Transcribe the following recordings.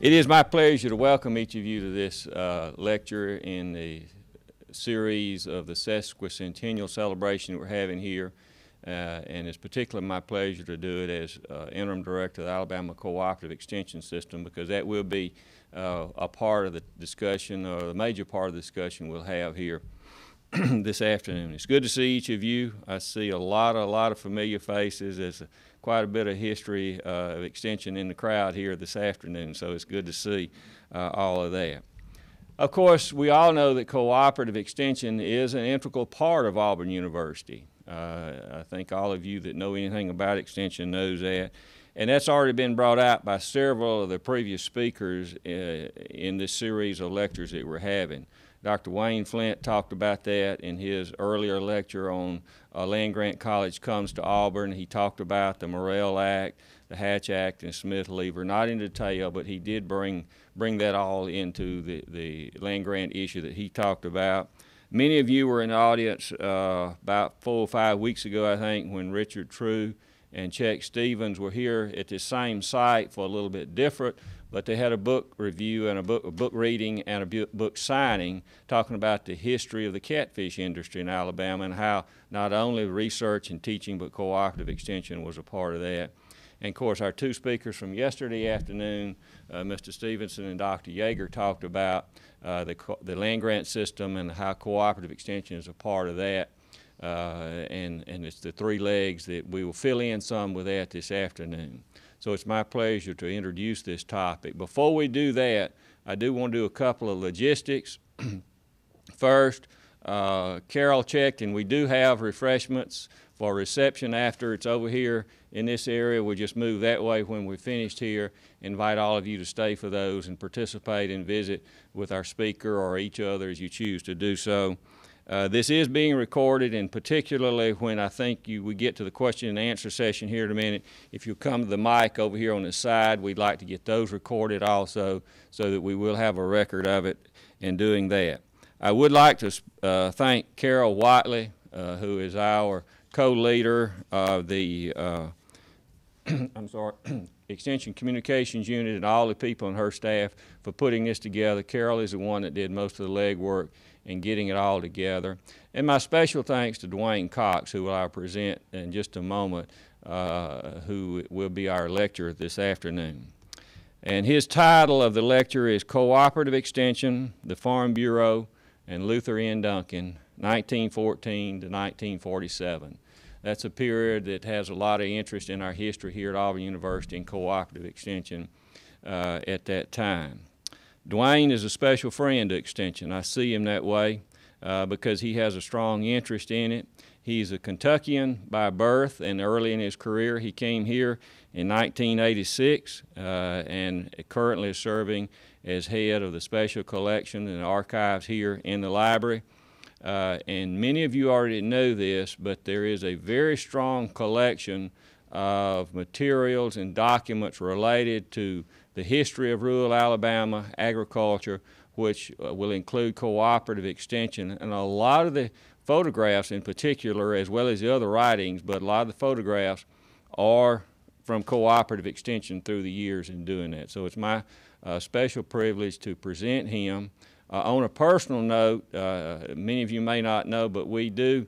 It is my pleasure to welcome each of you to this lecture in the series of the sesquicentennial celebration that we're having here. And it's particularly my pleasure to do it as Interim Director of the Alabama Cooperative Extension System, because that will be a part of the discussion, or the major part of the discussion we'll have here this afternoon. It's good to see each of you. I see a lot of familiar faces. There's quite a bit of history of extension in the crowd here this afternoon, so it's good to see all of that. Of course, we all know that cooperative extension is an integral part of Auburn University. I think all of you that know anything about extension knows that. And that's already been brought out by several of the previous speakers in this series of lectures that we're having. Dr. Wayne Flint talked about that in his earlier lecture on Land Grant College Comes to Auburn. He talked about the Morrell Act, the Hatch Act, and Smith-Lever, not in detail, but he did bring that all into the land grant issue that he talked about. Many of you were in the audience about 4 or 5 weeks ago, I think, when Richard True and Chet Stevens were here at the same site for a little bit different, but they had a book review and a book reading and a book signing talking about the history of the catfish industry in Alabama and how not only research and teaching but cooperative extension was a part of that. And of course, our two speakers from yesterday afternoon, Mr. Stevenson and Dr. Yeager, talked about the land grant system and how cooperative extension is a part of that. And it's the three legs that we will fill in some with that this afternoon. So it's my pleasure to introduce this topic. Before we do that, I do want to do a couple of logistics. First, Carol checked, and we do have refreshments for reception after. It's over here in this area. We'll just move that way when we're finished here. Invite all of you to stay for those and participate and visit with our speaker or each other as you choose to do so. This is being recorded, and particularly when I think we get to the question and answer session here in a minute, if you come to the mic over here on the side, we'd like to get those recorded also so that we will have a record of it in doing that. I would like to thank Carol Whiteley, who is our co-leader of the Extension Communications Unit, and all the people on her staff for putting this together. Carol is the one that did most of the legwork in getting it all together. And my special thanks to Dwayne Cox, who I'll present in just a moment, who will be our lecturer this afternoon. And his title of the lecture is Cooperative Extension, the Farm Bureau, and Luther N. Duncan, 1914 to 1947. That's a period that has a lot of interest in our history here at Auburn University in cooperative extension at that time. Dwayne is a special friend to extension. I see him that way because he has a strong interest in it. He's a Kentuckian by birth, and early in his career he came here in 1986 and currently is serving as head of the Special Collection and Archives here in the library. And many of you already know this, but there is a very strong collection of materials and documents related to the history of rural Alabama agriculture, which will include cooperative extension. And a lot of the photographs in particular, as well as the other writings, but a lot of the photographs are from cooperative extension through the years in doing that. So it's my special privilege to present him. On a personal note, many of you may not know, but we do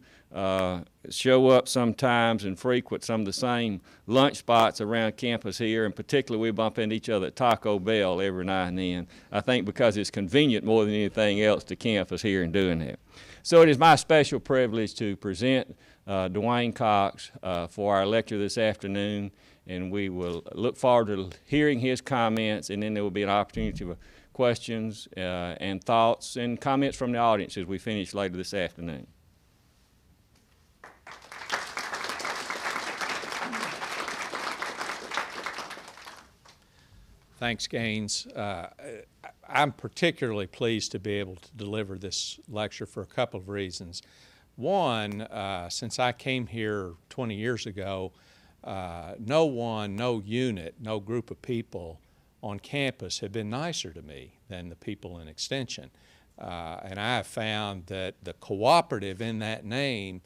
show up sometimes and frequent some of the same lunch spots around campus here, and particularly we bump into each other at Taco Bell every now and then, I think because it's convenient more than anything else to campus here in doing that. So it is my special privilege to present Dwayne Cox for our lecture this afternoon, and we will look forward to hearing his comments, and then there will be an opportunity for questions and thoughts and comments from the audience as we finish later this afternoon. Thanks, Gaines. I'm particularly pleased to be able to deliver this lecture for a couple of reasons. One, since I came here 20 years ago, no unit, no group of people on campus have been nicer to me than the people in Extension. And I have found that the cooperative in that name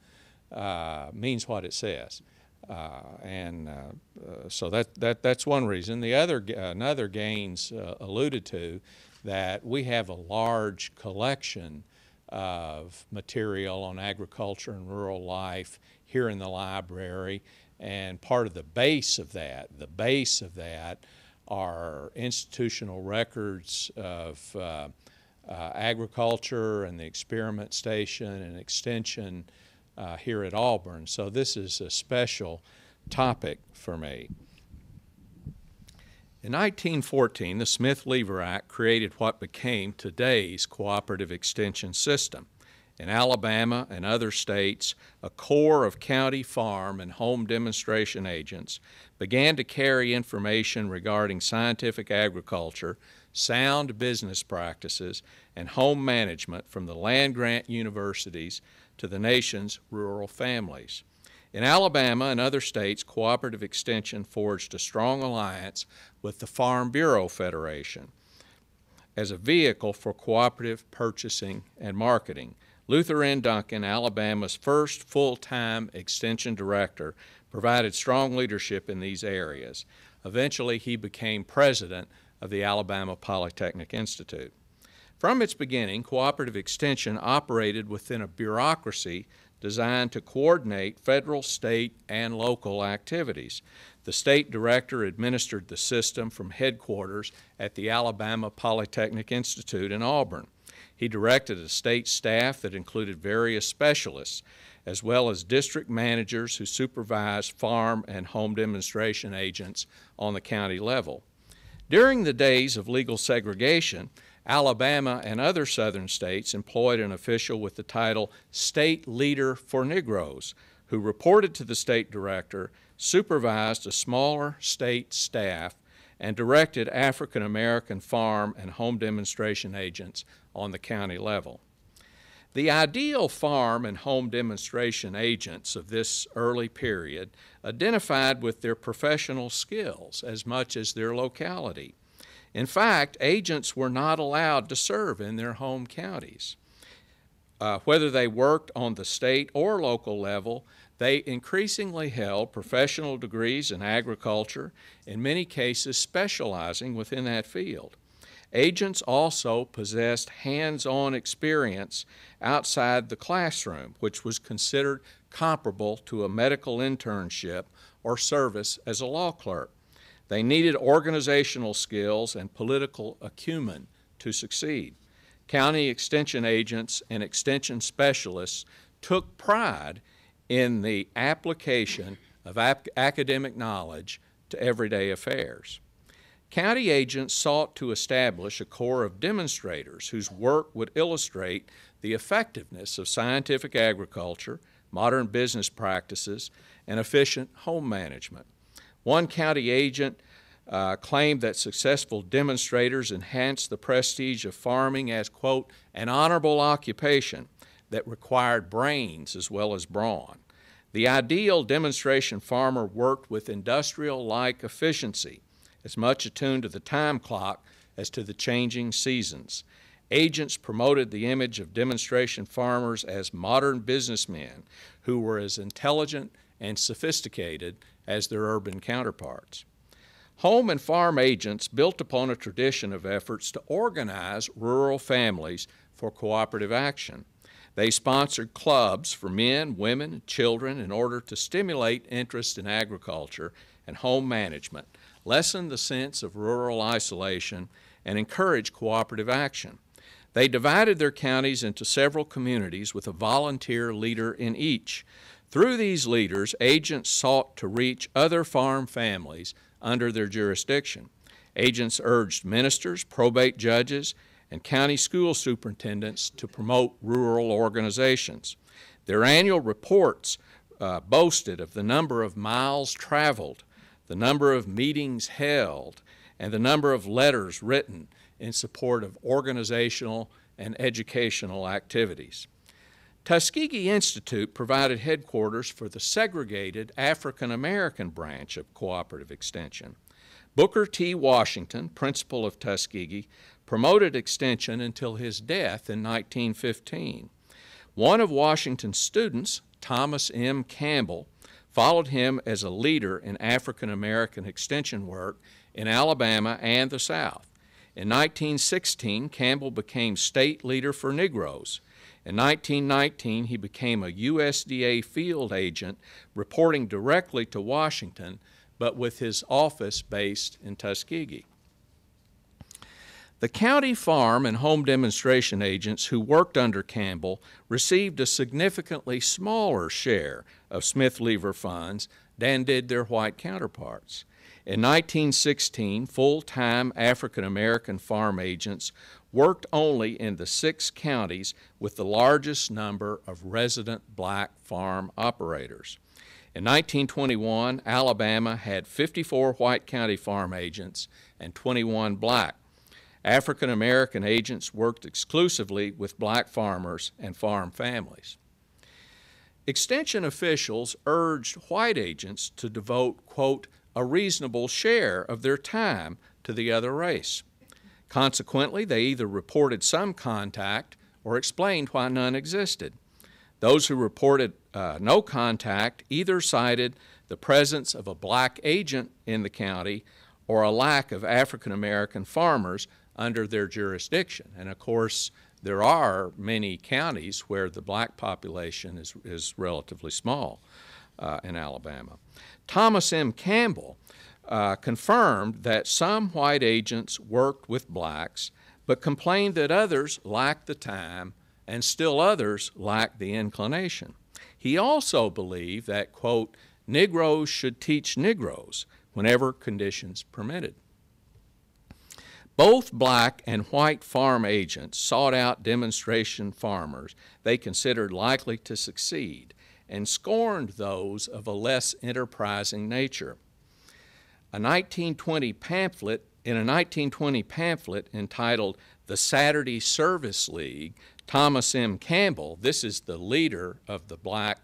means what it says. So that's one reason. The other, another Gaines alluded to, that we have a large collection of material on agriculture and rural life here in the library, and part of the base of that are institutional records of agriculture and the experiment station and extension here at Auburn. So this is a special topic for me. In 1914, the Smith-Lever Act created what became today's Cooperative Extension System. In Alabama and other states, a corps of county farm and home demonstration agents began to carry information regarding scientific agriculture, sound business practices, and home management from the land-grant universities to the nation's rural families. In Alabama and other states, Cooperative Extension forged a strong alliance with the Farm Bureau Federation as a vehicle for cooperative purchasing and marketing. Luther N. Duncan, Alabama's first full-time extension director, provided strong leadership in these areas. Eventually, he became president of the Alabama Polytechnic Institute. From its beginning, Cooperative Extension operated within a bureaucracy designed to coordinate federal, state, and local activities. The state director administered the system from headquarters at the Alabama Polytechnic Institute in Auburn. He directed a state staff that included various specialists, as well as district managers who supervised farm and home demonstration agents on the county level. During the days of legal segregation, Alabama and other southern states employed an official with the title State Leader for Negroes, who reported to the state director, supervised a smaller state staff, and directed African American farm and home demonstration agents on the county level. The ideal farm and home demonstration agents of this early period identified with their professional skills as much as their locality. In fact, agents were not allowed to serve in their home counties. Whether they worked on the state or local level, they increasingly held professional degrees in agriculture, in many cases specializing within that field. Agents also possessed hands-on experience outside the classroom, which was considered comparable to a medical internship or service as a law clerk. They needed organizational skills and political acumen to succeed. County extension agents and extension specialists took pride in the application of academic knowledge to everyday affairs. County agents sought to establish a corps of demonstrators whose work would illustrate the effectiveness of scientific agriculture, modern business practices, and efficient home management. One county agent claimed that successful demonstrators enhanced the prestige of farming as, quote, an honorable occupation that required brains as well as brawn. The ideal demonstration farmer worked with industrial-like efficiency, as much attuned to the time clock as to the changing seasons. Agents promoted the image of demonstration farmers as modern businessmen who were as intelligent and sophisticated as their urban counterparts. Home and farm agents built upon a tradition of efforts to organize rural families for cooperative action. They sponsored clubs for men, women, and children in order to stimulate interest in agriculture and home management, lessen the sense of rural isolation, and encourage cooperative action. They divided their counties into several communities with a volunteer leader in each. Through these leaders, agents sought to reach other farm families under their jurisdiction. Agents urged ministers, probate judges, and county school superintendents to promote rural organizations. Their annual reports boasted of the number of miles traveled, the number of meetings held, and the number of letters written in support of organizational and educational activities. Tuskegee Institute provided headquarters for the segregated African American branch of Cooperative Extension. Booker T. Washington, principal of Tuskegee, promoted extension until his death in 1915. One of Washington's students, Thomas M. Campbell, followed him as a leader in African American extension work in Alabama and the South. In 1916, Campbell became state leader for Negroes. In 1919, he became a USDA field agent, reporting directly to Washington, but with his office based in Tuskegee. The county farm and home demonstration agents who worked under Campbell received a significantly smaller share of Smith-Lever funds than did their white counterparts. In 1916, full-time African-American farm agents worked only in the 6 counties with the largest number of resident black farm operators. In 1921, Alabama had 54 white county farm agents and 21 black. African American agents worked exclusively with black farmers and farm families. Extension officials urged white agents to devote, quote, a reasonable share of their time to the other race. Consequently, they either reported some contact or explained why none existed. Those who reported no contact either cited the presence of a black agent in the county or a lack of African American farmers under their jurisdiction. And of course, there are many counties where the black population is relatively small in Alabama. Thomas M. Campbell confirmed that some white agents worked with blacks, but complained that others lacked the time and still others lacked the inclination. He also believed that, quote, Negroes should teach Negroes whenever conditions permitted. Both black and white farm agents sought out demonstration farmers they considered likely to succeed and scorned those of a less enterprising nature. In a 1920 pamphlet entitled The Saturday Service League, Thomas M. Campbell, this is the leader of the black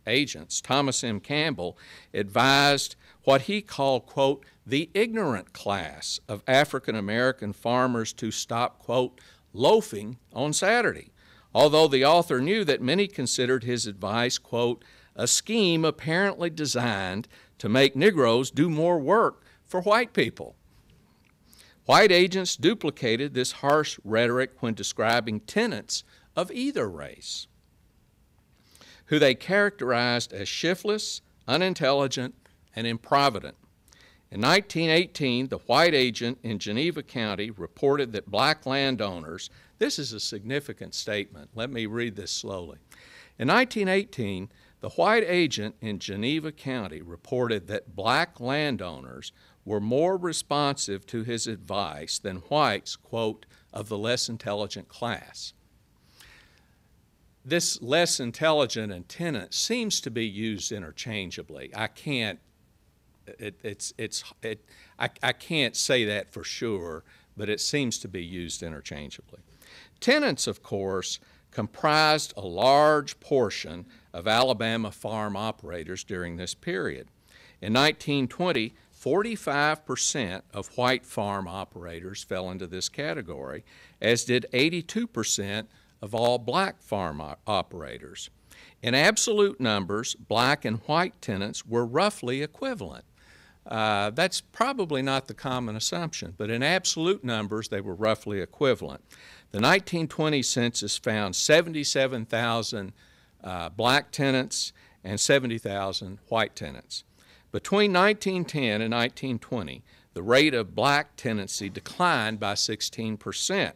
agents, Thomas M. Campbell advised what he called, quote, the ignorant class of African American farmers to stop, quote, loafing on Saturday, although the author knew that many considered his advice, quote, a scheme apparently designed to make Negroes do more work for white people. White agents duplicated this harsh rhetoric when describing tenants of either race, who they characterized as shiftless, unintelligent, and improvident. In 1918, the white agent in Geneva County reported that black landowners, this is a significant statement, let me read this slowly. In 1918, the white agent in Geneva County reported that black landowners were more responsive to his advice than whites, quote, of the less intelligent class. This less intelligent and tenant seems to be used interchangeably. I can't say that for sure, but it seems to be used interchangeably. Tenants, of course, comprised a large portion of Alabama farm operators during this period. In 1920, 45% of white farm operators fell into this category, as did 82% of all black farm operators. In absolute numbers, black and white tenants were roughly equivalent. That's probably not the common assumption, but in absolute numbers, they were roughly equivalent. The 1920 census found 77,000 black tenants and 70,000 white tenants. Between 1910 and 1920, the rate of black tenancy declined by 16%,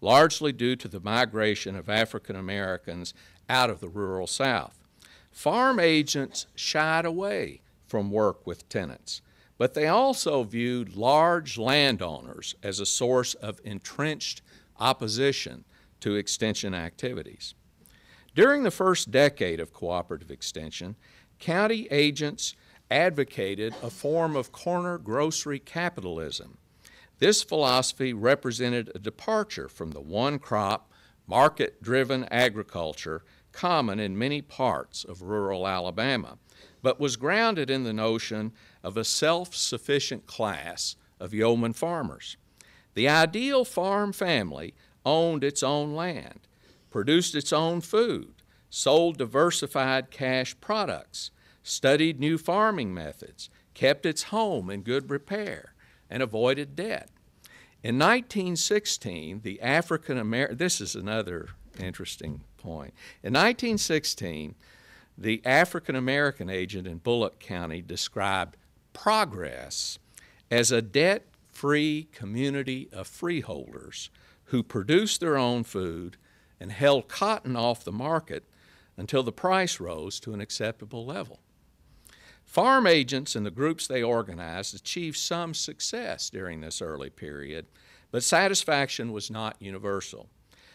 largely due to the migration of African Americans out of the rural South. Farm agents shied away from work with tenants, but they also viewed large landowners as a source of entrenched opposition to extension activities. During the first decade of cooperative extension, county agents advocated a form of corner grocery capitalism. This philosophy represented a departure from the one-crop, market-driven agriculture common in many parts of rural Alabama, but was grounded in the notion of a self-sufficient class of yeoman farmers. The ideal farm family owned its own land, produced its own food, sold diversified cash products, studied new farming methods, kept its home in good repair, and avoided debt. In 1916, the this is another interesting point. In 1916, the African-American agent in Bullock County described progress as a debt-free community of freeholders who produced their own food and held cotton off the market until the price rose to an acceptable level. Farm agents and the groups they organized achieved some success during this early period, but satisfaction was not universal.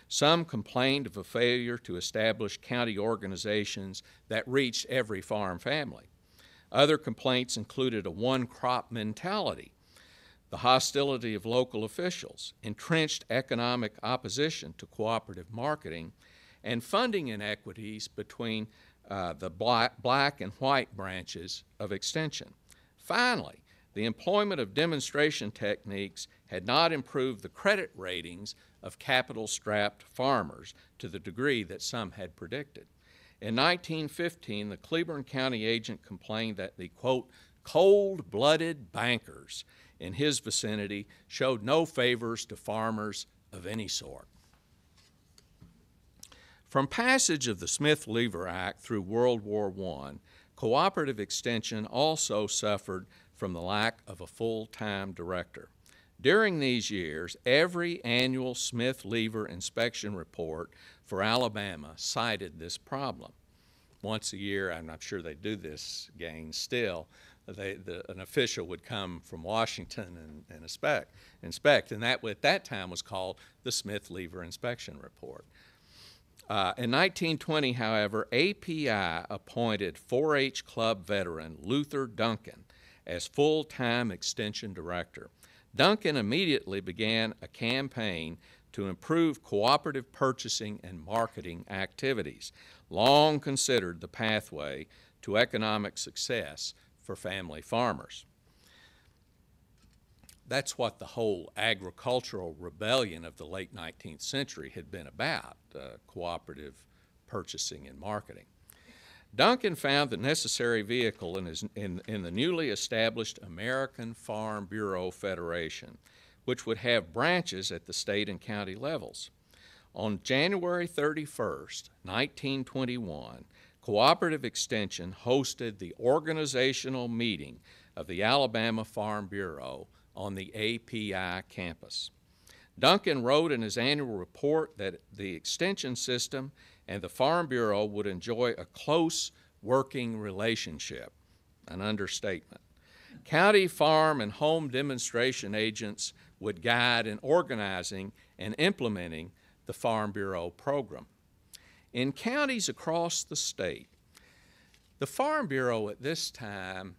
Some complained of a failure to establish county organizations that reached every farm family. Other complaints included a one-crop mentality, the hostility of local officials, entrenched economic opposition to cooperative marketing, and funding inequities between the black and white branches of Extension. Finally, the employment of demonstration techniques had not improved the credit ratings of capital-strapped farmers to the degree that some had predicted. In 1915, the Cleburne County agent complained that the, quote, cold-blooded bankers in his vicinity showed no favors to farmers of any sort. From passage of the Smith-Lever Act through World War I, cooperative extension also suffered from the lack of a full-time director. During these years, every annual Smith-Lever inspection report for Alabama cited this problem. Once a year, I'm not sure they do this, gang, still, an official would come from Washington and inspect, and that at that time was called the Smith-Lever Inspection Report. In 1920, however, API appointed 4-H Club veteran Luther Duncan as full-time extension director. Duncan immediately began a campaign to improve cooperative purchasing and marketing activities, long considered the pathway to economic success for family farmers. That's what the whole agricultural rebellion of the late 19th century had been about, cooperative purchasing and marketing. Duncan found the necessary vehicle in the newly established American Farm Bureau Federation, which would have branches at the state and county levels. On January 31st, 1921, Cooperative Extension hosted the organizational meeting of the Alabama Farm Bureau on the API campus. Duncan wrote in his annual report that the extension system and the Farm Bureau would enjoy a close working relationship, an understatement. County farm and home demonstration agents would guide in organizing and implementing the Farm Bureau program. In counties across the state, the Farm Bureau at this time,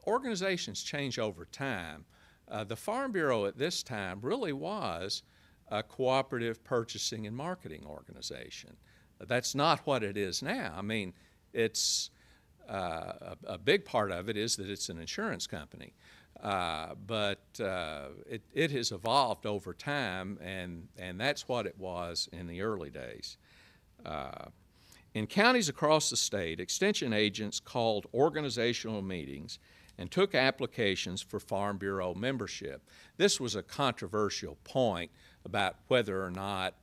organizations change over time. The Farm Bureau at this time really was a cooperative purchasing and marketing organization. That's not what it is now. I mean, it's a big part of it is that it's an insurance company, but it has evolved over time, and that's what it was in the early days. In counties across the state, extension agents called organizational meetings and took applications for Farm Bureau membership. This was a controversial point about whether or not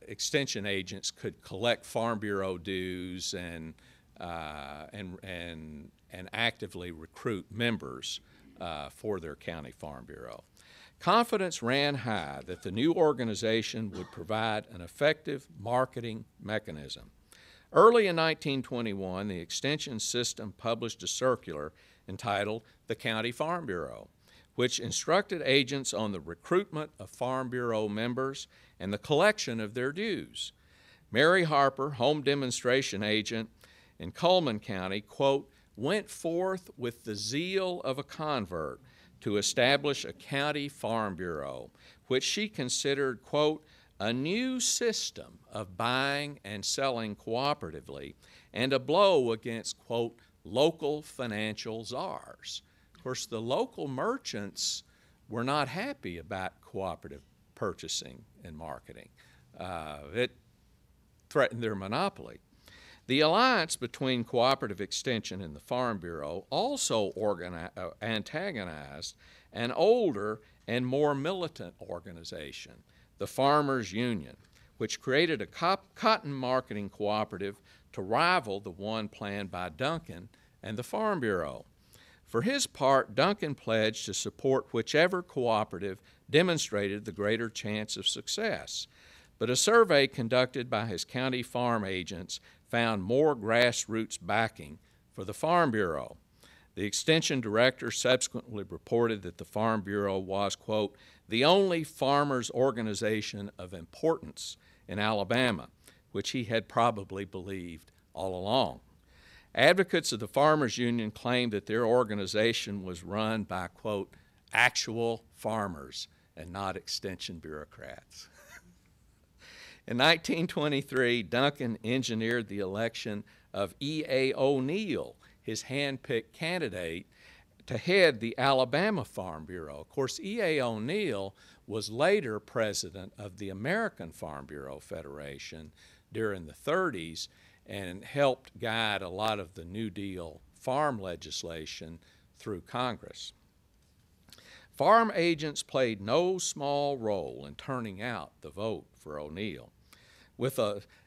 extension agents could collect Farm Bureau dues and actively recruit members for their county Farm Bureau. Confidence ran high that the new organization would provide an effective marketing mechanism. Early in 1921, the extension system published a circular entitled The County Farm Bureau, which instructed agents on the recruitment of Farm Bureau members and the collection of their dues. Mary Harper, home demonstration agent in Cullman County, quote, went forth with the zeal of a convert to establish a county Farm Bureau, which she considered, quote, a new system of buying and selling cooperatively and a blow against, quote, local financial czars. Of course, the local merchants were not happy about cooperative purchasing and marketing. It threatened their monopoly. The alliance between Cooperative Extension and the Farm Bureau also antagonized an older and more militant organization, the Farmers Union, which created a cotton marketing cooperative to rival the one planned by Duncan and the Farm Bureau. For his part, Duncan pledged to support whichever cooperative demonstrated the greater chance of success. But a survey conducted by his county farm agents found more grassroots backing for the Farm Bureau. The Extension Director subsequently reported that the Farm Bureau was, quote, the only farmers' organization of importance in Alabama, which he had probably believed all along. Advocates of the Farmers Union claimed that their organization was run by, quote, actual farmers and not extension bureaucrats. In 1923, Duncan engineered the election of E.A. ONeill, his hand-picked candidate, to head the Alabama Farm Bureau. Of course, E.A. ONeill was later president of the American Farm Bureau Federation during the 30s and helped guide a lot of the New Deal farm legislation through Congress. Farm agents played no small role in turning out the vote for ONeill.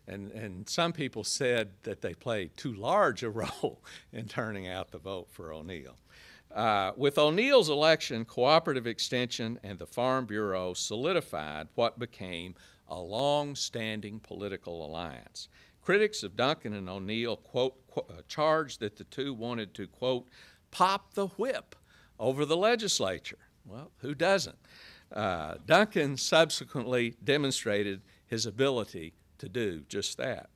And some people said that they played too large a role in turning out the vote for ONeill. With ONeill's election, Cooperative Extension and the Farm Bureau solidified what became a long-standing political alliance. Critics of Duncan and ONeill, quote, charged that the two wanted to, quote, pop the whip over the legislature. Well, who doesn't? Duncan subsequently demonstrated his ability to do just that.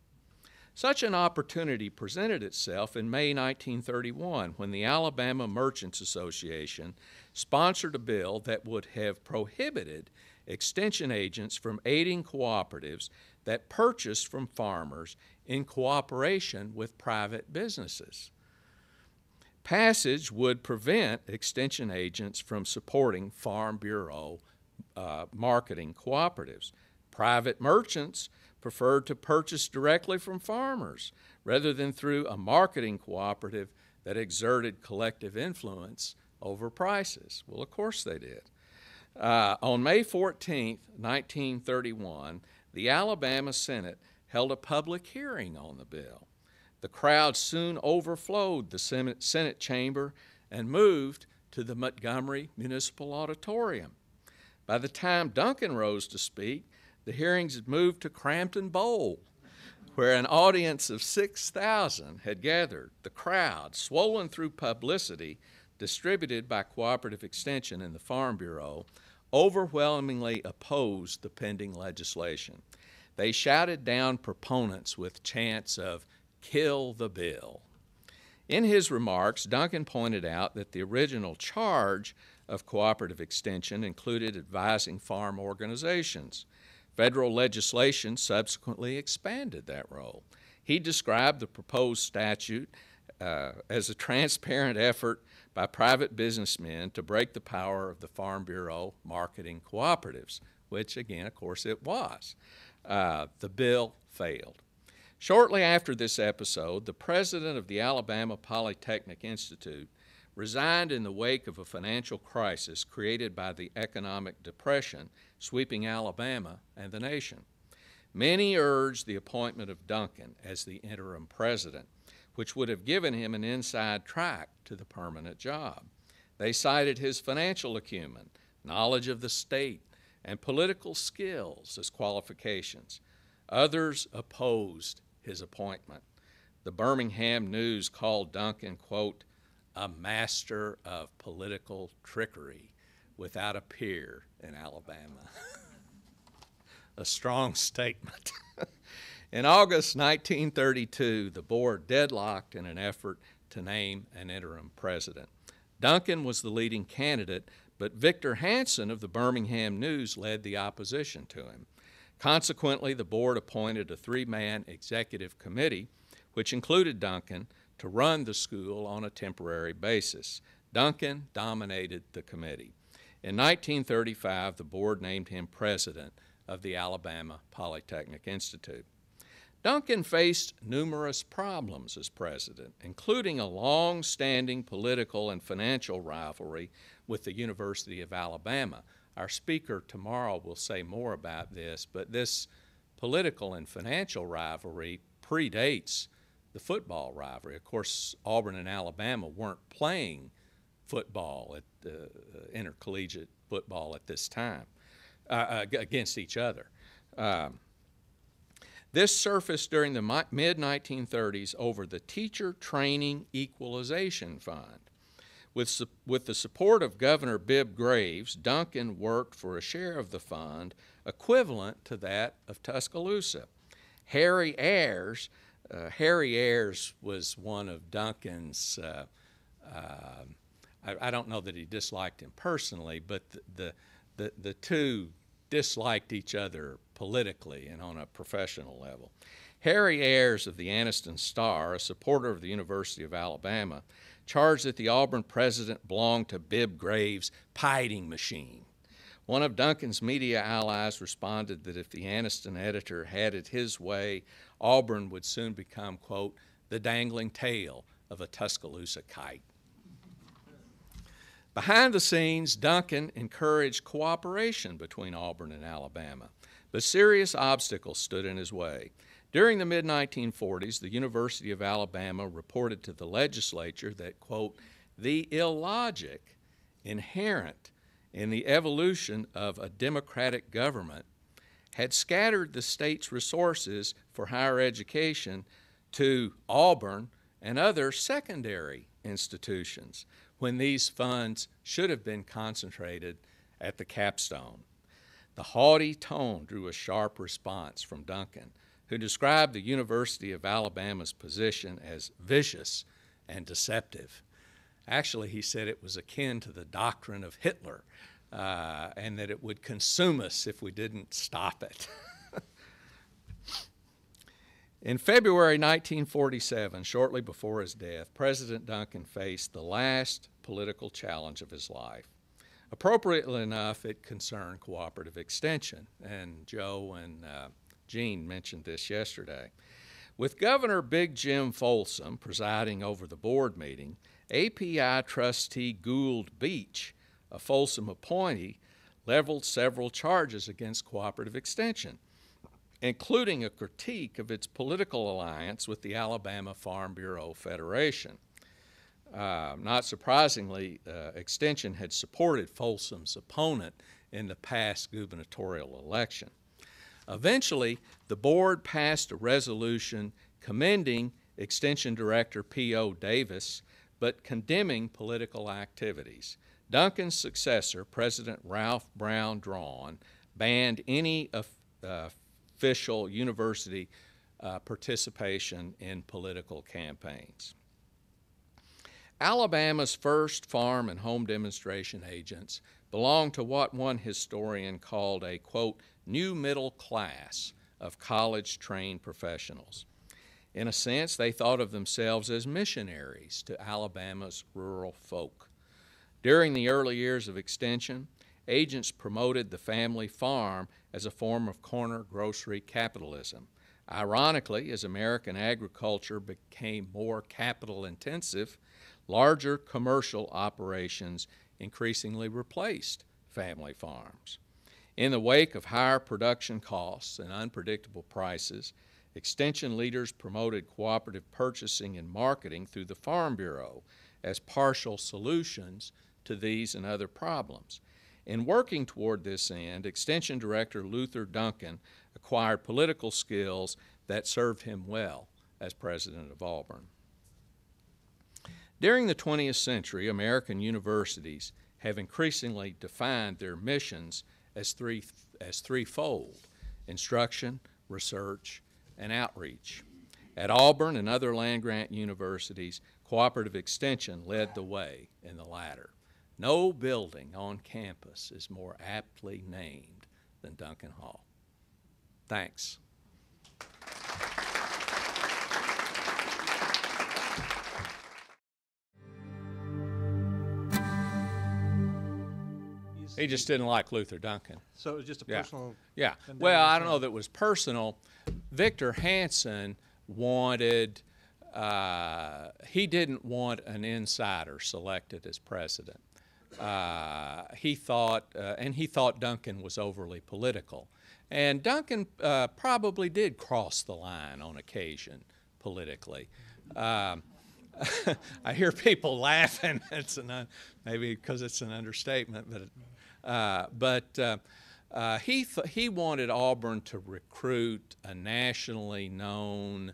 Such an opportunity presented itself in May 1931 when the Alabama Merchants Association sponsored a bill that would have prohibited extension agents from aiding cooperatives that purchased from farmers in cooperation with private businesses. Passage would prevent extension agents from supporting Farm Bureau marketing cooperatives. Private merchants preferred to purchase directly from farmers rather than through a marketing cooperative that exerted collective influence over prices. Well, of course they did. On May 14, 1931, the Alabama Senate held a public hearing on the bill. The crowd soon overflowed the Senate chamber and moved to the Montgomery Municipal Auditorium. By the time Duncan rose to speak, the hearings had moved to Crampton Bowl, where an audience of 6,000 had gathered. The crowd, swollen through publicity distributed by Cooperative Extension and the Farm Bureau, overwhelmingly opposed the pending legislation. They shouted down proponents with chants of, "Kill the bill." In his remarks, Duncan pointed out that the original charge of Cooperative Extension included advising farm organizations. Federal legislation subsequently expanded that role. He described the proposed statute as a transparent effort by private businessmen to break the power of the Farm Bureau marketing cooperatives, which again, of course, it was. The bill failed. Shortly after this episode, the president of the Alabama Polytechnic Institute resigned in the wake of a financial crisis created by the economic depression sweeping Alabama and the nation. Many urged the appointment of Duncan as the interim president, which would have given him an inside track to the permanent job. They cited his financial acumen, knowledge of the state, and political skills as qualifications. Others opposed his appointment. The Birmingham News called Duncan, quote, a master of political trickery without a peer in Alabama. A strong statement. In August 1932, the board deadlocked in an effort to name an interim president. Duncan was the leading candidate, but Victor Hansen of the Birmingham News led the opposition to him. Consequently, the board appointed a three-man executive committee, which included Duncan, to run the school on a temporary basis. Duncan dominated the committee. In 1935, the board named him president of the Alabama Polytechnic Institute. Duncan faced numerous problems as president, including a long-standing political and financial rivalry with the University of Alabama. Our speaker tomorrow will say more about this, but this political and financial rivalry predates the football rivalry. Of course, Auburn and Alabama weren't playing football, intercollegiate football at this time, against each other. This surfaced during the mid-1930s over the Teacher Training Equalization Fund. With the support of Governor Bibb Graves, Duncan worked for a share of the fund equivalent to that of Tuscaloosa. Harry Ayres was one of Duncan's, I don't know that he disliked him personally, but the two disliked each other politically and on a professional level. Harry Ayres of the Anniston Star, a supporter of the University of Alabama, charged that the Auburn president belonged to Bibb Graves' pieting machine. One of Duncan's media allies responded that if the Anniston editor had it his way, Auburn would soon become, quote, the dangling tail of a Tuscaloosa kite. Behind the scenes, Duncan encouraged cooperation between Auburn and Alabama, but serious obstacles stood in his way. During the mid-1940s, the University of Alabama reported to the legislature that, quote, the illogic inherent in the evolution of a democratic government had scattered the state's resources for higher education to Auburn and other secondary institutions, when these funds should have been concentrated at the capstone. The haughty tone drew a sharp response from Duncan, who described the University of Alabama's position as vicious and deceptive. Actually, he said it was akin to the doctrine of Hitler, and that it would consume us if we didn't stop it. In February 1947, shortly before his death, President Duncan faced the last political challenge of his life. Appropriately enough, it concerned cooperative extension, and Joe and Gene mentioned this yesterday. With Governor Big Jim Folsom presiding over the board meeting, API trustee Gould Beach, a Folsom appointee, leveled several charges against cooperative extension, including a critique of its political alliance with the Alabama Farm Bureau Federation. Not surprisingly, Extension had supported Folsom's opponent in the past gubernatorial election. Eventually, the board passed a resolution commending Extension Director P.O. Davis, but condemning political activities. Duncan's successor, President Ralph Brown Draughon, banned any official university participation in political campaigns. Alabama's first farm and home demonstration agents belonged to what one historian called a, quote, new middle class of college-trained professionals. In a sense, they thought of themselves as missionaries to Alabama's rural folk. During the early years of Extension, agents promoted the family farm as a form of corner grocery capitalism. Ironically, as American agriculture became more capital-intensive, larger commercial operations increasingly replaced family farms. In the wake of higher production costs and unpredictable prices, Extension leaders promoted cooperative purchasing and marketing through the Farm Bureau as partial solutions to these and other problems. In working toward this end, Extension Director Luther Duncan acquired political skills that served him well as president of Auburn. During the 20th century, American universities have increasingly defined their missions as threefold: instruction, research, and outreach. At Auburn and other land-grant universities, cooperative extension led the way in the latter. No building on campus is more aptly named than Duncan Hall. Thanks. He just didn't like Luther Duncan. So it was just a Yeah. personal. Yeah. vendetta Well, I or don't know that it was personal. Victor Hanson wanted, he didn't want an insider selected as president. He thought, and he thought Duncan was overly political. And Duncan probably did cross the line on occasion politically. I hear people laughing. It's maybe because it's an understatement, but he wanted Auburn to recruit a nationally known,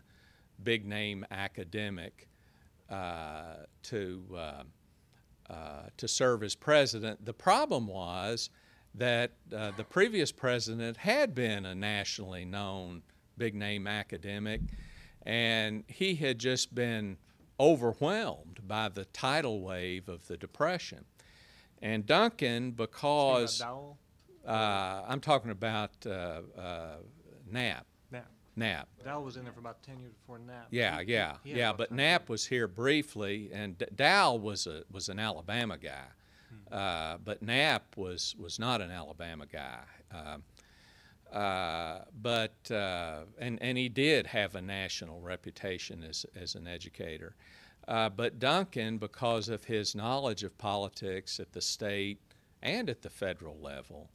big-name academic to serve as president. The problem was that the previous president had been a nationally known, big-name academic, and he had just been overwhelmed by the tidal wave of the Depression. And Duncan, because I'm talking about Knapp. Knapp. Dowell was in there for about 10 years before Knapp. Yeah. But Knapp was here briefly, and Dowell was an Alabama guy, but Knapp was not an Alabama guy. And he did have a national reputation as an educator. But Duncan, because of his knowledge of politics at the state and at the federal level,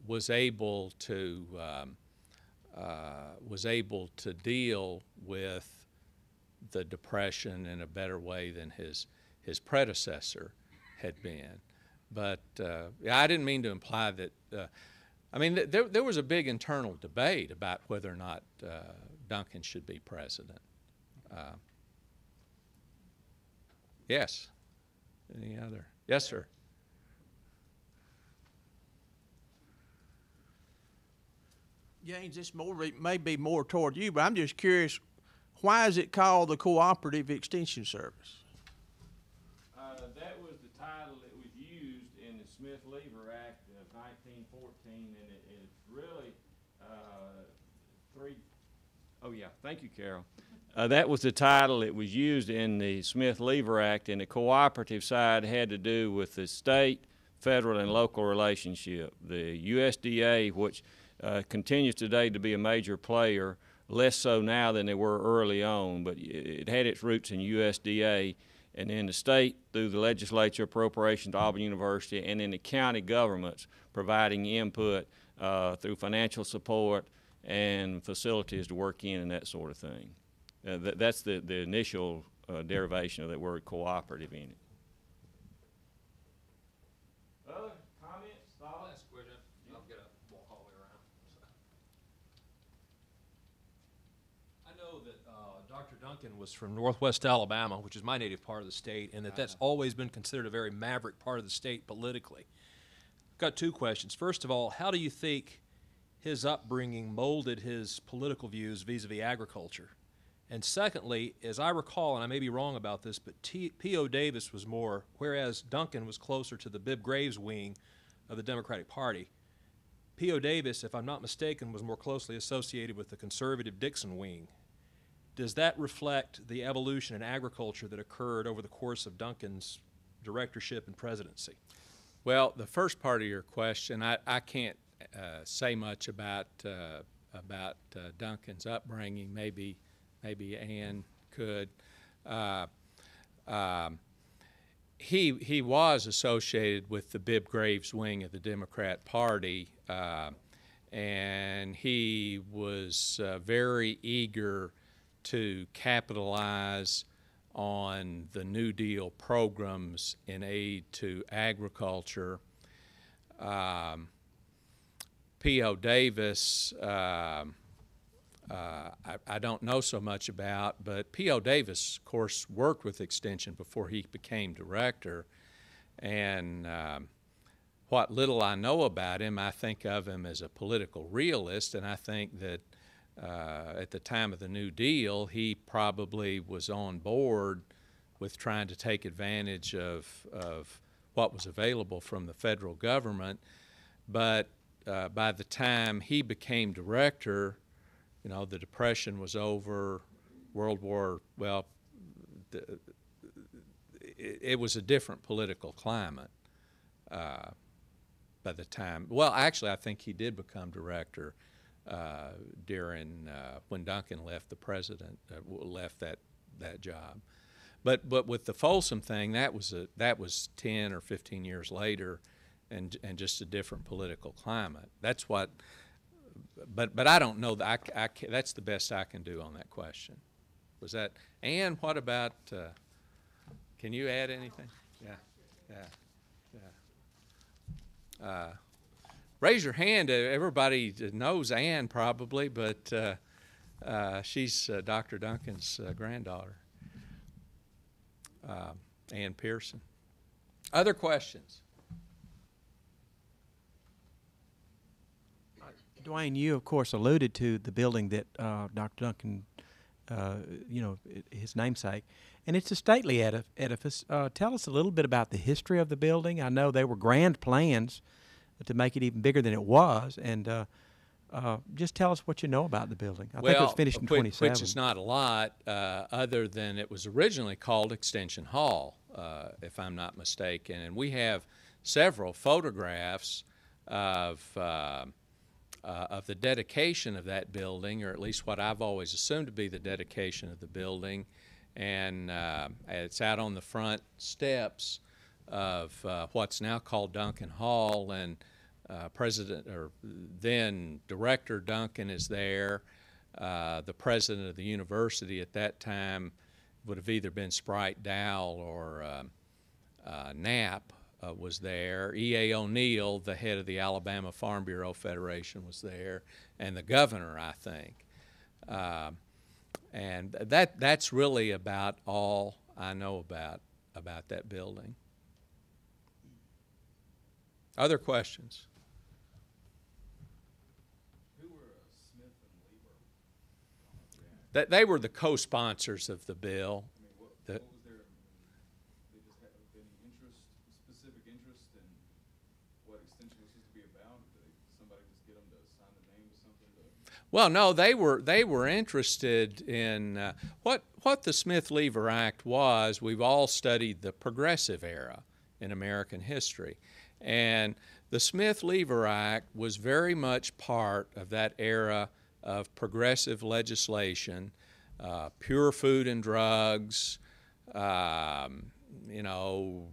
was able to deal with the Depression in a better way than his predecessor had been. But I didn't mean to imply that. I mean, there was a big internal debate about whether or not Duncan should be president. Yes. Any other? Yes, sir. James, this may be more toward you, but I'm just curious, why is it called the Cooperative Extension Service? That was the title that was used in the Smith-Lever Act of 1914, and it's really Oh yeah, thank you, Carol. That was the title that was used in the Smith-Lever Act, and the cooperative side had to do with the state, federal, and local relationship. The USDA, which continues today to be a major player, less so now than they were early on, but it had its roots in USDA, and then the state through the legislature appropriation to Auburn University, and then the county governments providing input through financial support and facilities to work in and that sort of thing. That's the initial derivation of that word cooperative in it. Other comments, thoughts? I'll get up, walk all the way around. I know that Dr. Duncan was from Northwest Alabama, which is my native part of the state, and that's always been considered a very maverick part of the state politically. Got two questions. First of all, how do you think his upbringing molded his political views vis-a-vis agriculture? And secondly, as I recall, and I may be wrong about this, but P.O. Davis was more, whereas Duncan was closer to the Bibb Graves wing of the Democratic Party, P.O. Davis, if I'm not mistaken, was more closely associated with the conservative Dixon wing. Does that reflect the evolution in agriculture that occurred over the course of Duncan's directorship and presidency? Well, the first part of your question, I can't say much about Duncan's upbringing. Maybe Ann could. He was associated with the Bibb Graves wing of the Democrat Party, and he was very eager to capitalize on the New Deal programs in aid to agriculture. P.O. Davis, I don't know so much about, but P.O. Davis, of course, worked with Extension before he became director, and what little I know about him, I think of him as a political realist, and I think that at the time of the New Deal, he probably was on board with trying to take advantage of what was available from the federal government, but by the time he became director, you know, the Depression was over, World War, well, it was a different political climate. by the time, well, actually, I think he did become director during when Duncan left left that job. But with the Folsom thing, that was 10 or 15 years later, and just a different political climate. That's what. But I don't know that that's the best I can do on that question. Was that Ann? What about? Can you add anything? Yeah. Raise your hand. Everybody knows Ann probably, but she's Dr. Duncan's granddaughter, Ann Pearson. Other questions? Dwayne, you of course alluded to the building that Dr. Duncan, his namesake, and it's a stately edifice. Tell us a little bit about the history of the building. I know there were grand plans to make it even bigger than it was, and just tell us what you know about the building. I think it was finished in 27. Which is not a lot, other than it was originally called Extension Hall, if I'm not mistaken, and we have several photographs of the dedication of that building, or at least what I've always assumed to be the dedication of the building, and it's out on the front steps of what's now called Duncan Hall, and then Director Duncan is there. The president of the university at that time would have either been Sprite Dowell or Knapp. Was there. E.A. ONeill, the head of the Alabama Farm Bureau Federation, was there, and the governor, I think. And that's really about all I know about that building. Other questions? Who were Smith and Lieber? They were the co-sponsors of the bill. I mean, what was their? They just had any specific interest in what extension was supposed to be about? Did somebody just get them to sign the name to something? Well, no, they were interested in what the Smith-Lever Act was. We've all studied the Progressive era in American history, and the Smith-Lever Act was very much part of that era of progressive legislation, pure food and drugs,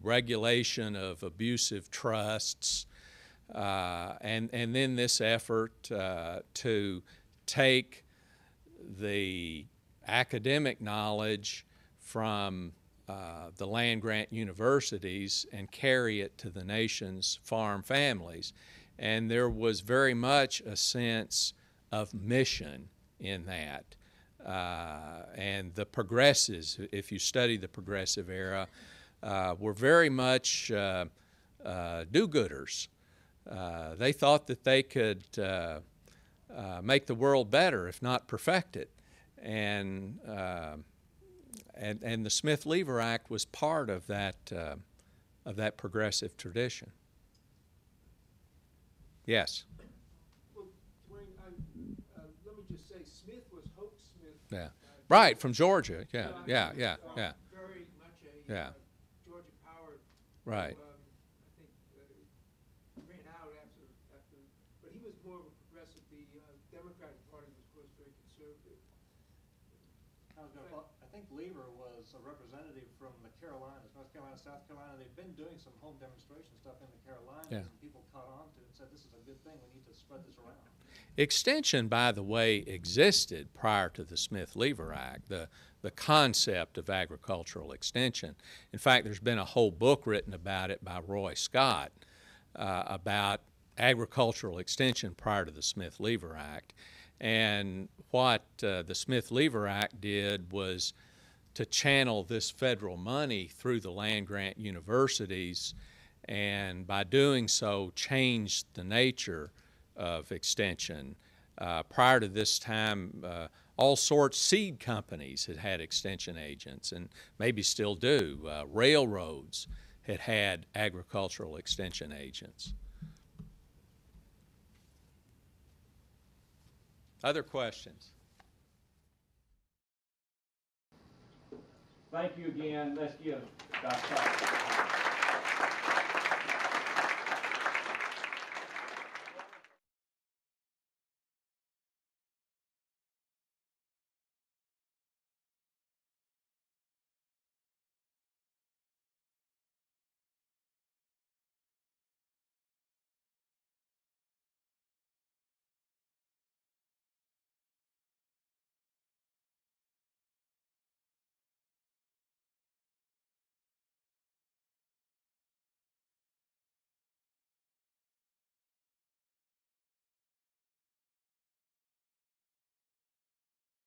regulation of abusive trusts, and then this effort to take the academic knowledge from the land-grant universities and carry it to the nation's farm families. And there was very much a sense of mission in that. And the progressives, if you study the progressive era, were very much do-gooders. They thought that they could make the world better, if not perfect it. And the Smith-Lever Act was part of that progressive tradition. Yes. Well, Dwayne, let me just say, Smith was Hope Smith. Yeah. Right, from Georgia. Yeah. Very much a Georgia power. Right. I think ran out after, but he was more of a progressive. The Democratic Party was, of course, very conservative. I think Lieber was a representative from the Carolinas, North Carolina, South Carolina. They've been doing some home demonstration stuff in the Carolinas, and people caught on to it and said, this is a good thing, we need to spread this around. Extension, by the way, existed prior to the Smith-Lever Act, the concept of agricultural extension. In fact, there's been a whole book written about it by Roy Scott about agricultural extension prior to the Smith-Lever Act. And what the Smith-Lever Act did was to channel this federal money through the land-grant universities, and by doing so changed the nature of extension. Prior to this time, all sorts of seed companies had extension agents, and maybe still do. Railroads had agricultural extension agents. Other questions? Thank you again. Let's give Dr. Cox.